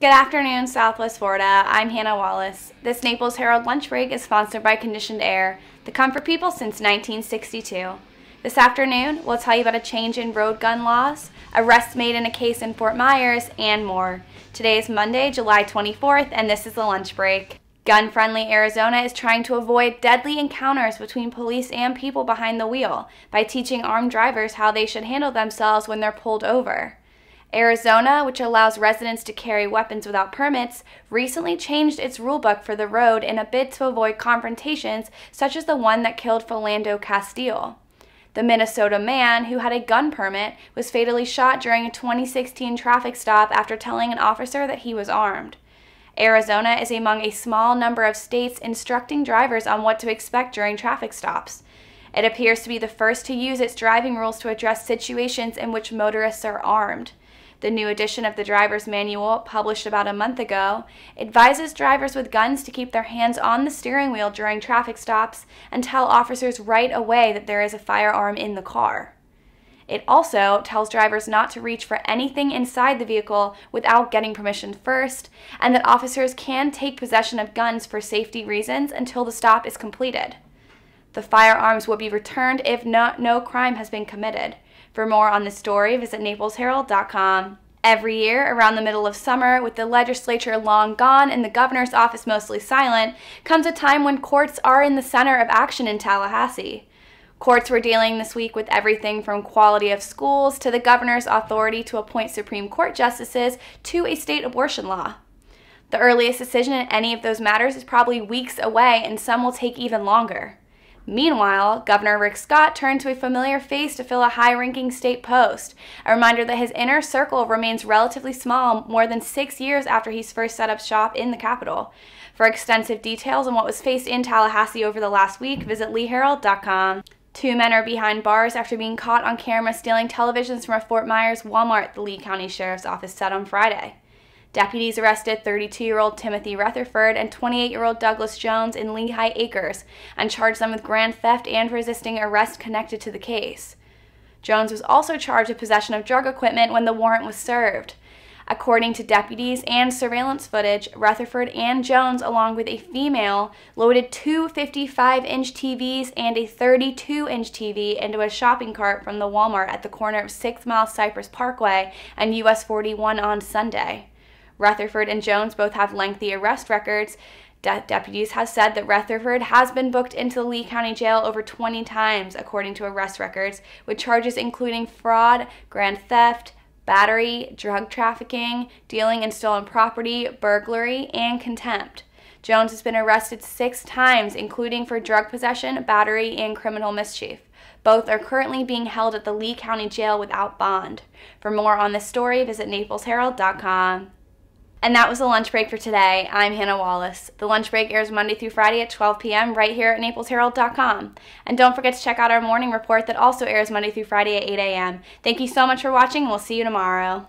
Good afternoon, Southwest Florida. I'm Hannah Wallis. This Naples Herald Lunch Break is sponsored by Conditioned Air, the comfort people since 1962. This afternoon, we'll tell you about a change in road gun laws, arrests made in a case in Fort Myers, and more. Today is Monday, July 24th, and this is the Lunch Break. Gun-friendly Arizona is trying to avoid deadly encounters between police and people behind the wheel by teaching armed drivers how they should handle themselves when they're pulled over. Arizona, which allows residents to carry weapons without permits, recently changed its rulebook for the road in a bid to avoid confrontations such as the one that killed Philando Castile. The Minnesota man, who had a gun permit, was fatally shot during a 2016 traffic stop after telling an officer that he was armed. Arizona is among a small number of states instructing drivers on what to expect during traffic stops. It appears to be the first to use its driving rules to address situations in which motorists are armed. The new edition of the driver's manual, published about a month ago, advises drivers with guns to keep their hands on the steering wheel during traffic stops and tell officers right away that there is a firearm in the car. It also tells drivers not to reach for anything inside the vehicle without getting permission first, and that officers can take possession of guns for safety reasons until the stop is completed. The firearms will be returned if no crime has been committed. For more on this story, visit NaplesHerald.com. Every year, around the middle of summer, with the legislature long gone and the governor's office mostly silent, comes a time when courts are in the center of action in Tallahassee. Courts were dealing this week with everything from quality of schools to the governor's authority to appoint Supreme Court justices to a state abortion law. The earliest decision in any of those matters is probably weeks away, and some will take even longer. Meanwhile, Governor Rick Scott turned to a familiar face to fill a high-ranking state post, a reminder that his inner circle remains relatively small more than 6 years after he first set up shop in the Capitol. For extensive details on what was faced in Tallahassee over the last week, visit LeeHerald.com. 2 men are behind bars after being caught on camera stealing televisions from a Fort Myers Walmart, the Lee County Sheriff's Office said on Friday. Deputies arrested 32-year-old Timothy Rutherford and 28-year-old Douglas Jones in Lehigh Acres and charged them with grand theft and resisting arrest connected to the case. Jones was also charged with possession of drug equipment when the warrant was served. According to deputies and surveillance footage, Rutherford and Jones, along with a female, loaded 2 55-inch TVs and a 32-inch TV into a shopping cart from the Walmart at the corner of 6 Mile Cypress Parkway and US 41 on Sunday. Rutherford and Jones both have lengthy arrest records. Deputies have said that Rutherford has been booked into the Lee County Jail over 20 times, according to arrest records, with charges including fraud, grand theft, battery, drug trafficking, dealing in stolen property, burglary, and contempt. Jones has been arrested 6 times, including for drug possession, battery, and criminal mischief. Both are currently being held at the Lee County Jail without bond. For more on this story, visit NaplesHerald.com. And that was the Lunch Break for today. I'm Hannah Wallis. The Lunch Break airs Monday through Friday at 12 p.m. right here at NaplesHerald.com. And don't forget to check out our morning report that also airs Monday through Friday at 8 a.m. Thank you so much for watching, and we'll see you tomorrow.